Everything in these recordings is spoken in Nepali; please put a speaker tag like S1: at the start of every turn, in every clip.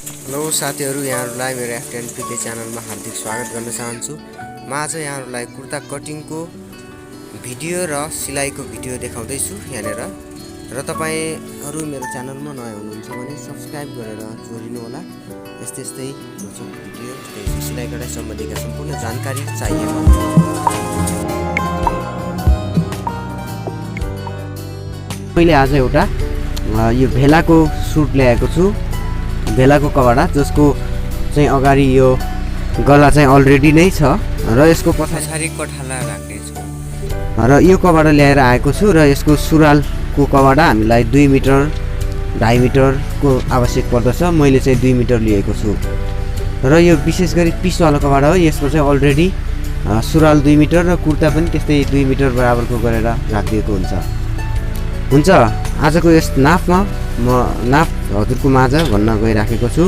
S1: हेलो साथीहरू, यहाँहरूलाई मेरो एफटेन प्रिते च्यानलमा हार्दिक स्वागत गर्न चाहन्छु। म आज यहाँहरूलाई कुर्ता कटिङको भिडियो र सिलाइको भिडियो देखाउँदैछु यहाँनिर। र तपाईँहरू मेरो च्यानलमा नयाँ हुनुहुन्छ भने सब्सक्राइब गरेर जोडिनु होला। यस्तै यस्तै भिडियो सिलाइ कढाइ सम्बन्धीका सम्पूर्ण जानकारी चाहिएको। मैले आज एउटा यो भेलाको सुट ल्याएको छु, भेलाको कपडा, जसको चाहिँ अगाडि यो गला चाहिँ अलरेडी नै छ र यसको पछाडि कठाला राख्ने छु र यो कपडा ल्याएर आएको छु। र यसको सुरुवालको कपडा हामीलाई 2 मिटर 2.5 मिटरको आवश्यक पर्दछ। मैले चाहिँ 2 मिटर लिएको छु र यो विशेष गरी पिसवाला कपडा हो। यसको चाहिँ अलरेडी सुरुवाल 2 मिटर र कुर्ता पनि त्यस्तै 2 मिटर बराबरको गरेर राखिदिएको हुन्छ। आजको यस नापमा म नाप हजुरको माझ भन्न गइराखेको छु।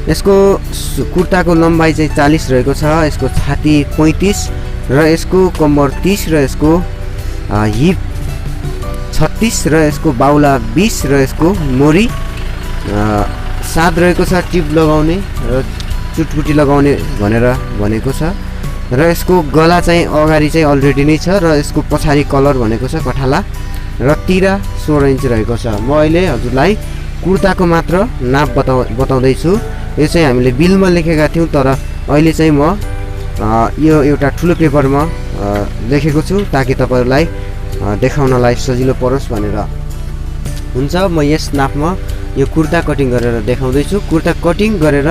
S1: यसको कुर्ताको लम्बाइ चाहिँ 40 रहेको छ, यसको छाती 35 र यसको कम्बर 30 र यसको हिप 36 र यसको बाउला 20 र यसको मोरी 7 रहेको छ। टिप लगाउने र चुटपुटी लगाउने भनेर भनेको छ। र यसको गला चाहिँ अगाडि चाहिँ अलरेडी नै छ र यसको पछाडि कलर भनेको छ कठाला र तिरा 16 इन्च रहेको छ। म अहिले हजुरलाई कुर्ताको मात्र नाप बताउँदैछु। यो चाहिँ हामीले बिलमा लेखेका थियौँ, तर अहिले चाहिँ म यो एउटा ठुलो पेपरमा लेखेको छु ताकि तपाईँहरूलाई देखाउनलाई सजिलो परोस् भनेर। हुन्छ, म यस नापमा यो कुर्ता कटिङ गरेर देखाउँदैछु। कुर्ता कटिङ गरेर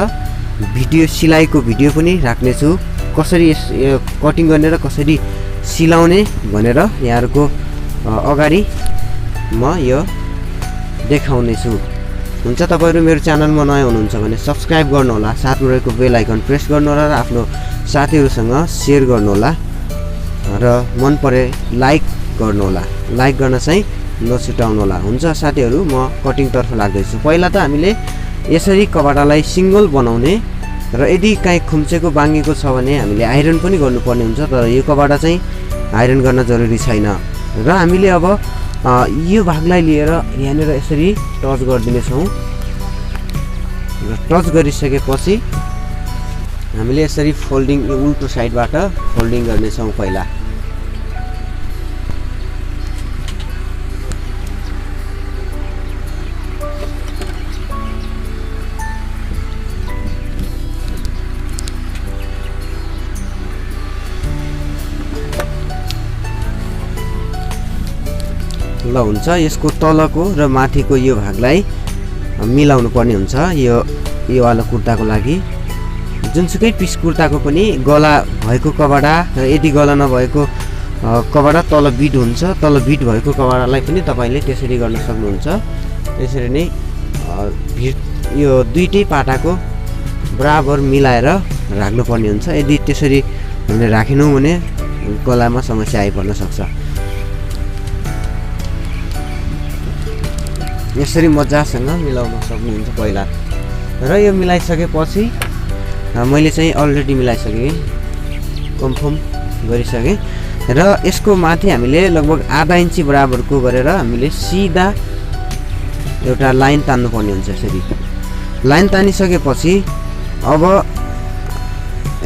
S1: भिडियो सिलाइको भिडियो पनि राख्नेछु, कसरी यो कटिङ गर्ने र कसरी सिलाउने भनेर यहाँहरूको अगाडि म यो देखाउनेछु। हुन्छ, तपाईँहरू मेरो च्यानलमा नयाँ हुनुहुन्छ भने सब्सक्राइब गर्नुहोला, साथमा रहेको बेल आइकन प्रेस गर्नुहोला र आफ्नो साथीहरूसँग सेयर गर्नुहोला र मन परे लाइक गर्नुहोला। लाइक गर्न चाहिँ नछुटाउनुहोला। हुन्छ साथीहरू, म कटिङतर्फ लाग्दैछु। पहिला त हामीले यसरी कपडालाई सिङ्गल बनाउने र यदि काहीँ खुम्चेको बाङ्गेको छ भने हामीले आइरन पनि गर्नुपर्ने हुन्छ, तर यो कपडा चाहिँ आइरन गर्न जरुरी छैन। र हामीले अब यो भागलाई लिएर यहाँनिर यसरी टच गरिदिनेछौँ र टच गरिसकेपछि हामीले यसरी फोल्डिङ उल्टो साइडबाट फोल्डिङ गर्नेछौँ। पहिला ल हुन्छ, यसको तलको र माथिको यो भागलाई मिलाउनु पर्ने हुन्छ। यो वाला कुर्ताको लागि जुनसुकै पिस कुर्ताको पनि गला भएको कपडा र यदि गला नभएको कपडा तल बिट हुन्छ, तल बिट भएको कपडालाई पनि तपाईँले त्यसरी गर्न सक्नुहुन्छ। त्यसरी नै यो दुईटै पाटाको बराबर मिलाएर राख्नुपर्ने हुन्छ। यदि त्यसरी हामीले राखेनौँ भने गलामा समस्या आइपर्न सक्छ। यसरी मजासँग मिलाउन सक्नुहुन्छ पहिला। र यो मिलाइसकेपछि मैले चाहिँ अलरेडी मिलाइसकेँ, कन्फर्म गरिसकेँ। र यसको माथि हामीले लगभग आधा इन्ची बराबरको गरेर हामीले सिधा एउटा लाइन तान्नुपर्ने हुन्छ। यसरी लाइन तानिसकेपछि अब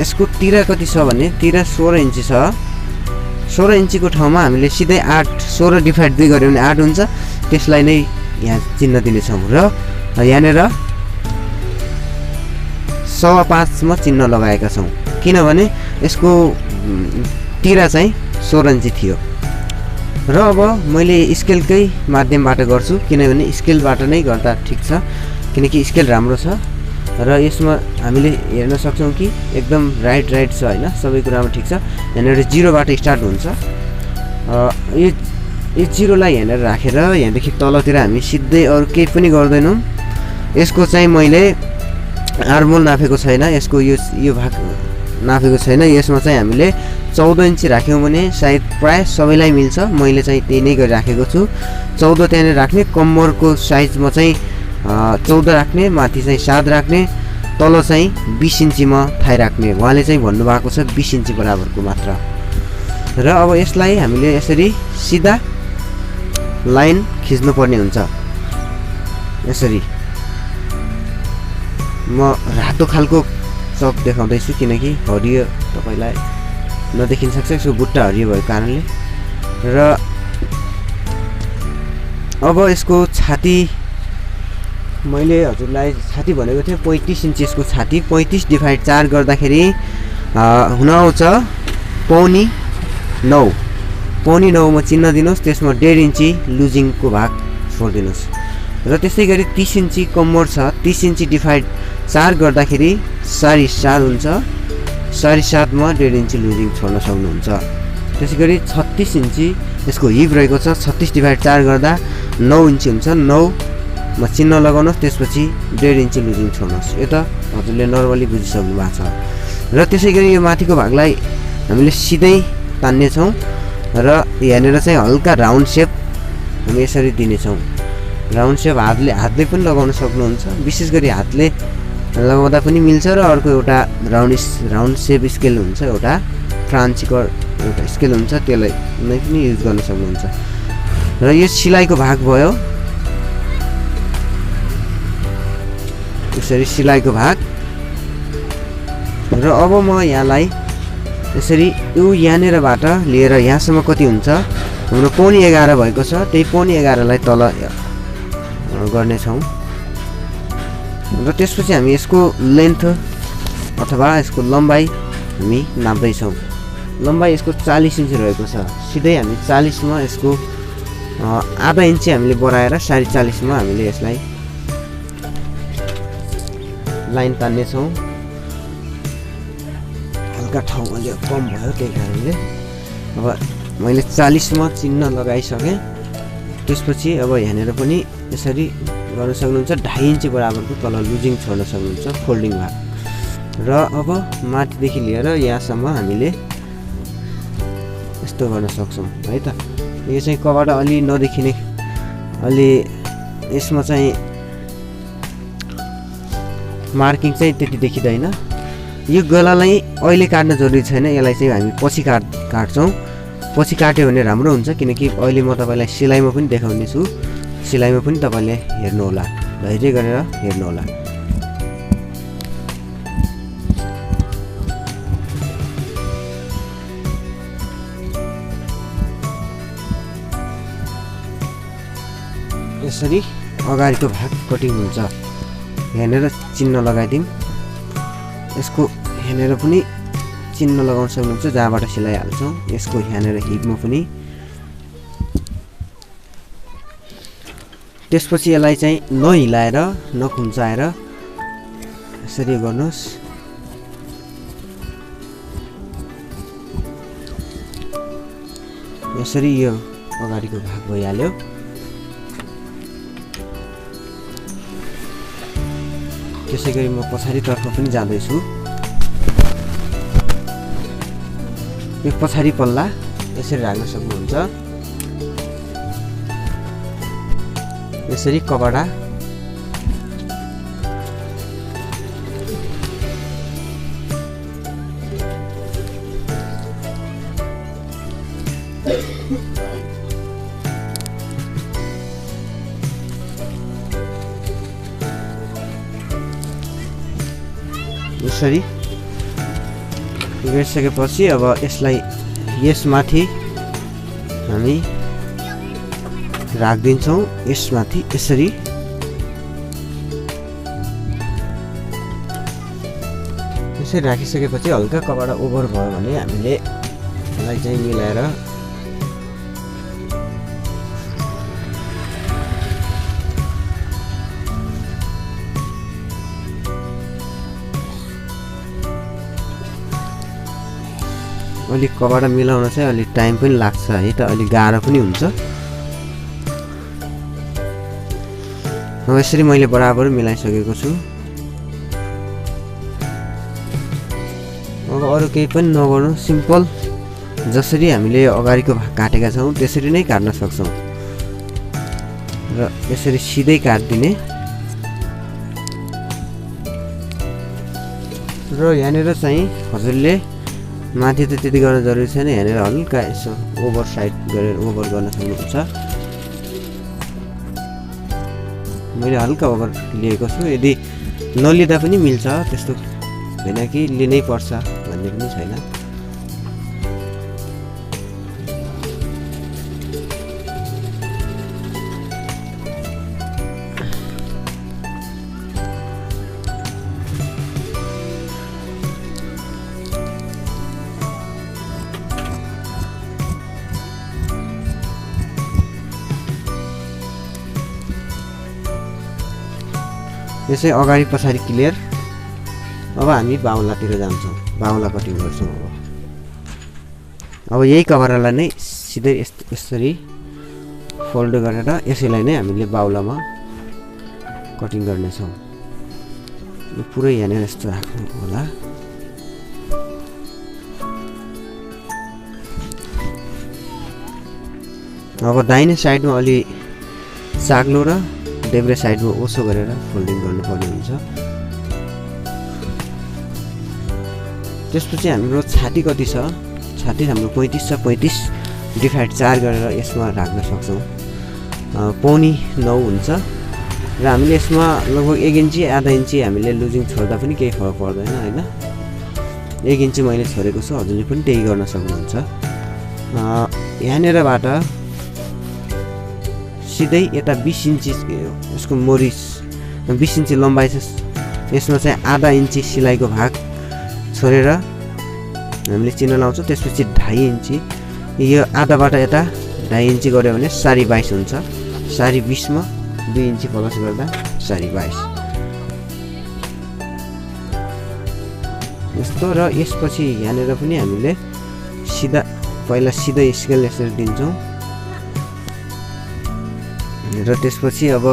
S1: यसको तिरा कति छ भने तिरा 16 इन्ची छ। 16 इन्चीको ठाउँमा हामीले सिधै 16 डिभाइड 2 गऱ्यो भने 8 हुन्छ। त्यसलाई नै यहाँ चिन्ह दिनेछौँ र यहाँनिर 5.25 चिन्ह लगाएका छौँ, किनभने यसको तिरा चाहिँ 16 इन्ची थियो। र अब मैले स्केलकै माध्यमबाट गर्छु, किनभने स्केलबाट नै गर्दा ठिक छ, किनकि स्केल राम्रो छ। र यसमा हामीले हेर्न सक्छौँ कि एकदम राइट छ होइन, सबै कुरामा ठिक छ। यहाँनिर 0बाट स्टार्ट हुन्छ। यो 0लाई यहाँनिर राखेर यहाँदेखि तलतिर हामी सिधै अरू केही पनि गर्दैनौँ। यसको चाहिँ मैले आर्मोल नापेको छैन, यसको यो भाग नापेको छैन। यसमा चाहिँ हामीले 14 इन्ची राख्यौँ भने सायद प्राय सबैलाई मिल्छ। मैले चाहिँ त्यही नै गरिराखेको छु। 14 त्यहाँनिर राख्ने, कम्मरको साइजमा चाहिँ 14 राख्ने, माथि चाहिँ 7 राख्ने, तल चाहिँ 20 इन्चीमा थाइ राख्ने। उहाँले चाहिँ भन्नुभएको छ 20 इन्ची बराबरको मात्र। र अब यसलाई हामीले यसरी सिधा लाइन खिच्नुपर्ने हुन्छ। यसरी म रातो खालको चक देखाउँदैछु किनकि हरियो तपाईँलाई नदेखिन सक्छ यसको बुट्टा हरियो भएको कारणले। र अब यसको छाती मैले हजुरलाई छाती भनेको थिएँ 35 इन्च यसको छाती। 35 डिभाइड 4 गर्दाखेरि हुन आउँछ पौनी 9। पौनी 9 मा चिन्ह दिनुहोस्, त्यसमा 1.5 इन्ची लुजिङको भाग छोडिदिनुहोस्। र त्यसै गरी 30 इन्ची कम्मर छ, 30 इन्ची डिभाइड 4 गर्दाखेरि 7.5 हुन्छ। 7.5 मा 1.5 इन्ची लुजिङ छोड्न सक्नुहुन्छ। त्यसै गरी 36 इन्ची यसको हिप रहेको छ, 36 डिभाइड 4 गर्दा 9 इन्ची हुन्छ। 9 मा चिन्ह लगाउनुहोस्, त्यसपछि 1.5 इन्ची लुजिङ छोड्नुहोस्। यो त हजुरले नर्मली बुझिसक्नु भएको छ। र त्यसै गरी यो माथिको भागलाई हामीले सिधै तान्नेछौँ र यहाँनिर चाहिँ हल्का राउन्ड सेप हामी यसरी दिनेछौँ। राउन्ड सेप हातले पनि लगाउन सक्नुहुन्छ, विशेष गरी हातले लगाउँदा पनि मिल्छ। र अर्को एउटा राउन्ड सेप स्केल हुन्छ, एउटा फ्रान्सीको एउटा स्केल हुन्छ, त्यसलाई पनि युज गर्न सक्नुहुन्छ। र यो सिलाइको भाग भयो, यसरी सिलाइको भाग। र अब म यहाँलाई यसरी यो यहाँनिरबाट लिएर यहाँसम्म कति हुन्छ, हाम्रो पौनी 11 भएको छ, त्यही पौनी 11लाई तल गर्नेछौँ। र त्यसपछि हामी यसको लेन्थ अथवा यसको लम्बाइ हामी नाप्दैछौँ। लम्बाइ यसको 40 इन्च रहेको छ, सिधै हामी 40 मा यसको आधा इन्ची हामीले बढाएर 40.5 मा हामीले यसलाई लाइन तान्नेछौँ। हल्का ठाउँ अलि कम भयो त्यही कारणले अब मैले 40 मा चिन्ह लगाइसकेँ। त्यसपछि अब यहाँनिर पनि यसरी गर्न सक्नुहुन्छ, 2.5 इन्ची बराबरको तल लुजिङ छोड्न सक्नुहुन्छ फोल्डिङ भाग। र अब माथिदेखि लिएर यहाँसम्म हामीले यस्तो गर्न सक्छौँ है त। यो चाहिँ कबाट अलि नदेखिने, अलि यसमा चाहिँ मार्किङ चाहिँ त्यति देखिँदैन। यो गलालाई अहिले काट्न जरुरी छैन, यसलाई चाहिँ हामी पछि काट्छौँ। पछि काट्यो भने राम्रो हुन्छ, किनकि अहिले म तपाईँलाई सिलाइमा पनि देखाउने छु। सिलाइमा पनि तपाईँले हेर्नुहोला, धैर्य गरेर हेर्नुहोला। यसरी अगाडिको भाग कटिङ हुन्छ। यहाँनिर चिन्ह लगाइदिउँ, यसको यहाँनिर पनि चिन्ह लगाउन सक्नुहुन्छ जहाँबाट सिलाइहाल्छौँ। यसको यहाँनिर हिपमा पनि। त्यसपछि यसलाई चाहिँ नहिलाएर नखुम्चाएर यसरी गर्नुहोस्। यसरी यो अगाडिको भाग भइहाल्यो। त्यसै गरी म पछाडितर्फ पनि जाँदैछु। यो पछाडि पल्ला यसरी राख्न सक्नुहुन्छ। यसरी कपडा यसरी गरिसकेपछि अब यसलाई यसमाथि हामी राखिदिन्छौँ। यसमाथि यसरी राखिसकेपछि हल्का कपडा ओभर भयो भने हामीले यसलाई चाहिँ मिलाएर अलिक कपडा मिलाउन चाहिँ अलिक टाइम पनि लाग्छ है त, अलिक गाह्रो पनि हुन्छ। अब यसरी मैले बराबर मिलाइसकेको छु। अब अरू केही पनि नगर्नु, सिम्पल जसरी हामीले अगाडिको भाग काटेका छौँ त्यसरी नै काट्न सक्छौँ। र यसरी सिधै काट्दिने। र यहाँनिर चाहिँ हजुरले माथि त त्यति गर्न जरुरी छैन, यहाँनिर हल्का यसो ओभर साइड गरेर ओभर गर्न सक्नुहुन्छ। मैले हल्का ओभर लिएको छु। यदि नलिँदा पनि मिल्छ, त्यस्तो होइन कि लिनै पर्छ भन्ने पनि छैन। यसै अगाडि पछाडि क्लियर। अब हामी बाहुलातिर जान्छौँ, बाहुला कटिङ गर्छौँ। अब यही कभरलाई नै सिधै यसरी फोल्ड गरेर यसैलाई नै हामीले बाहुलामा कटिङ गर्नेछौँ। यो पुरै यहाँनिर यस्तो राख्नु होला। अब दाहिने साइडमा अलि साग्लो र देब्रे साइडमा ओसो गरेर फोल्डिङ गर्नुपर्ने हुन्छ। त्यसपछि हाम्रो छाती कति छ, छाती हाम्रो 35 छ, 35 डिभाइड 4 गरेर यसमा राख्न सक्छौँ। पौनी 9 हुन्छ र हामीले यसमा लगभग 1 इन्ची आधा इन्ची हामीले लुजिङ छोड्दा पनि केही फरक पर्दैन होइन। 1 इन्ची मैले छोडेको छु, हजुरले पनि त्यही गर्न सक्नुहुन्छ। यहाँनिरबाट सिधै यता 20 इन्ची यसको मोरी 20 इन्ची लम्बाइ छ, यसमा चाहिँ आधा इन्ची सिलाइको भाग छोडेर हामीले चिन्ह लाउँछौँ। त्यसपछि 2.5 इन्ची, यो आधाबाट यता 2.5 इन्ची गऱ्यो भने 22.5 हुन्छ। 20.5 मा 2 इन्ची प्लस गर्दा 22.5 यस्तो। र यसपछि यहाँनिर पनि हामीले पहिला सिधै स्केल यसरी दिन्छौँ र त्यसपछि अब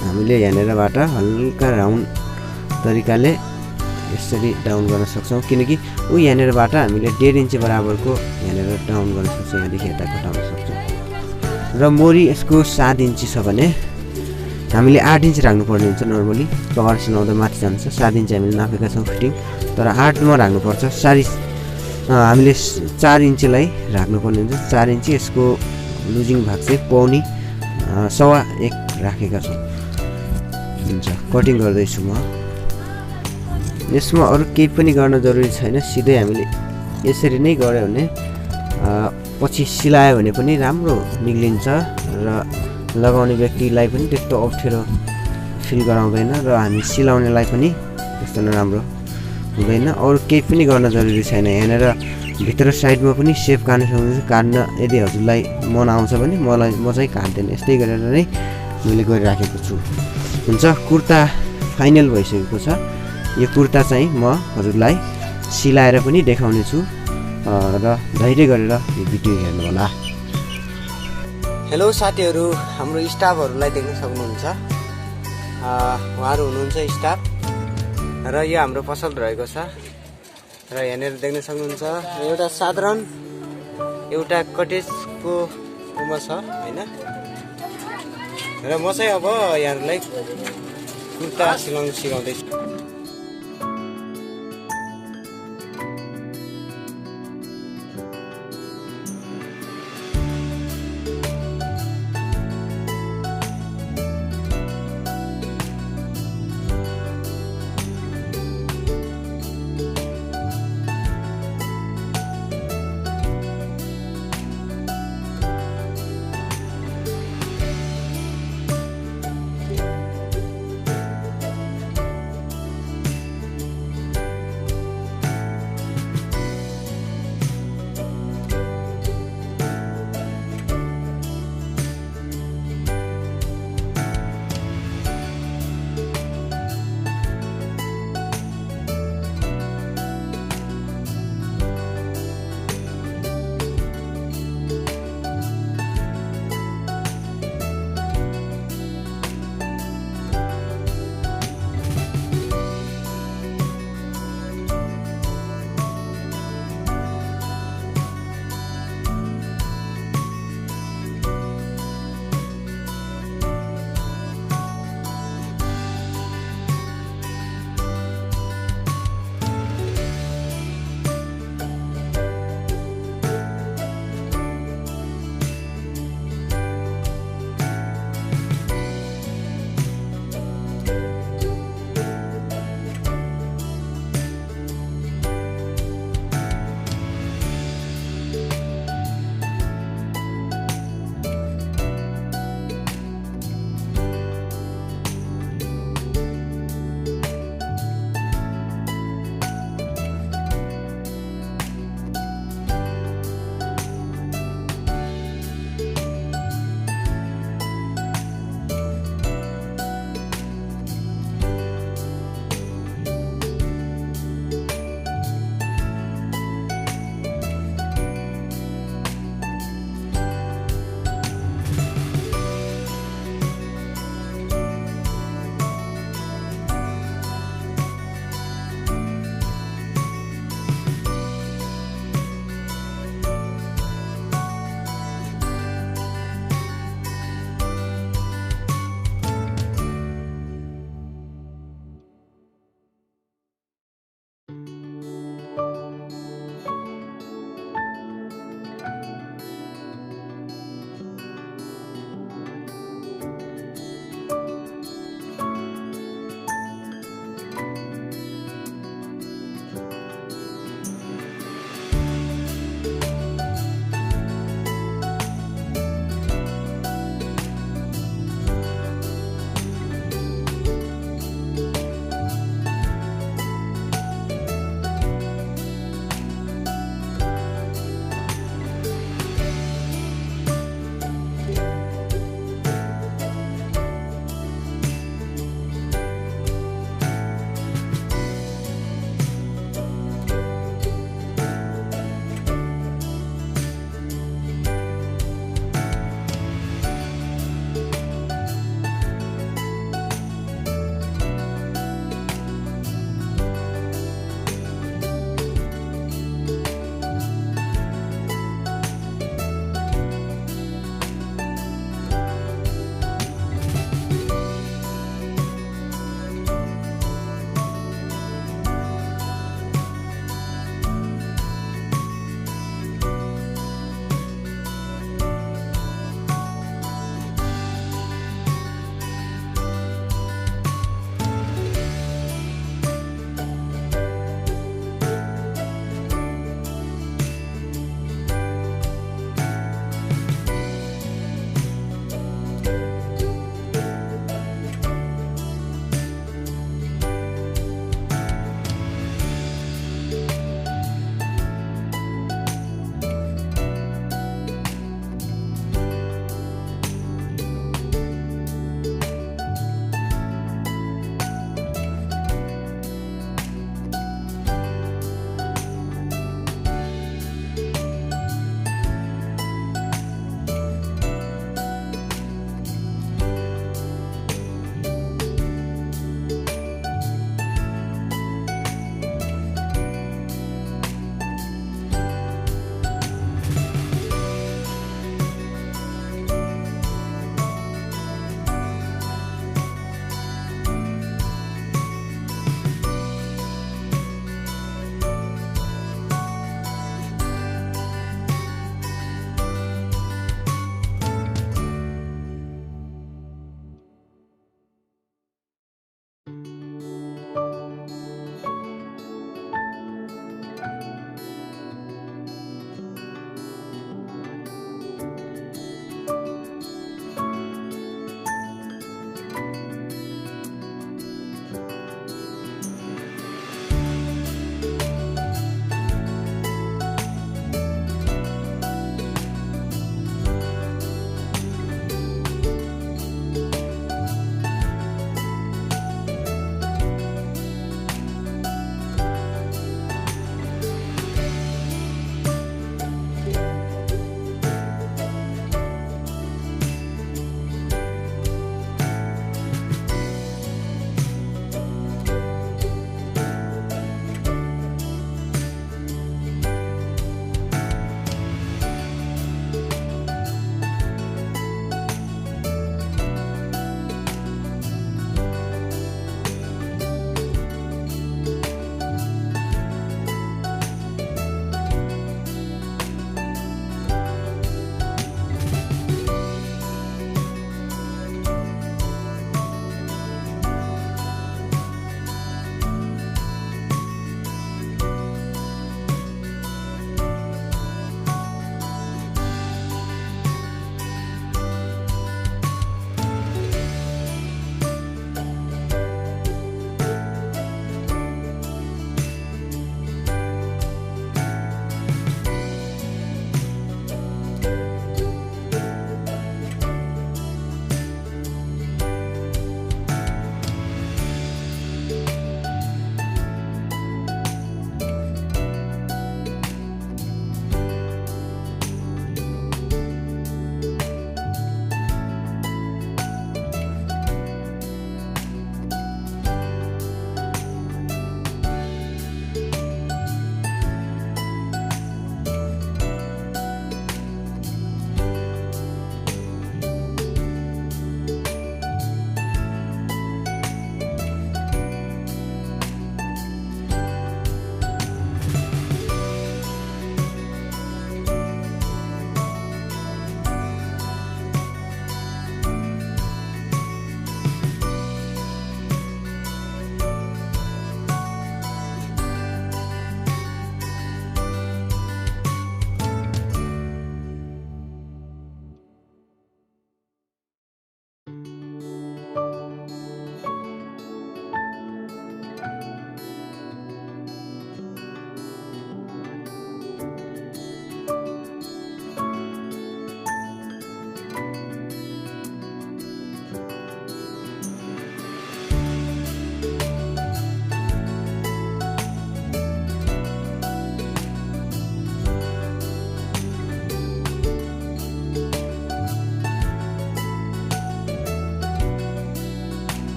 S1: हामीले यहाँनिरबाट हल्का राउन्ड तरिकाले यसरी डाउन गर्न सक्छौँ, किनकि यहाँनिरबाट हामीले 1.5 इन्ची बराबरको यहाँनिर डाउन गर्न सक्छौँ, यहाँदेखि यता घटाउन सक्छौँ। र मोरी यसको 7 इन्ची छ भने हामीले 8 इन्ची राख्नुपर्ने हुन्छ। नर्मली कभर सिलाउँदा माथि जान्छ, 7 इन्ची हामीले नापेका छौँ फिटिङ, तर 8मा राख्नुपर्छ। हामीले 4 इन्चीलाई राख्नुपर्ने हुन्छ। 4 इन्ची यसको लुजिङ भाग चाहिँ पौनी 1.25 राखेका छौँ हुन्छ। कटिङ गर्दैछु म। यसमा अरू केही पनि गर्न जरुरी छैन, सिधै हामीले यसरी नै गऱ्यो भने पछि सिलायो भने पनि राम्रो निक्लिन्छ र लगाउने व्यक्तिलाई पनि त्यस्तो अप्ठ्यारो फिल गराउँदैन र हामी सिलाउनेलाई पनि त्यस्तो नराम्रो हुँदैन। अरू केही पनि गर्न जरुरी छैन। यहाँनिर भित्र साइडमा पनि सेप काट्न सक्नुहुन्छ। काट्न यदि हजुरलाई मन आउँछ भने म चाहिँ काट्दैन, यस्तै गरेर नै मैले गरिराखेको छु हुन्छ। कुर्ता फाइनल भइसकेको छ। यो कुर्ता चाहिँ म हजुरलाई सिलाएर पनि देखाउने छु र धैर्य गरेर यो भिडियो हेर्नु होला। हेलो साथीहरू, हाम्रो स्टाफहरूलाई देख्न सक्नुहुन्छ, उहाँहरू हुनुहुन्छ स्टाफ र यो हाम्रो पसल रहेको छ र यहाँनिर देख्न सक्नुहुन्छ एउटा साधारण एउटा कटेजको रुममा छ होइन। र म चाहिँ अब यहाँहरूलाई कुर्ता सिलाउनु सिकाउँदैछु।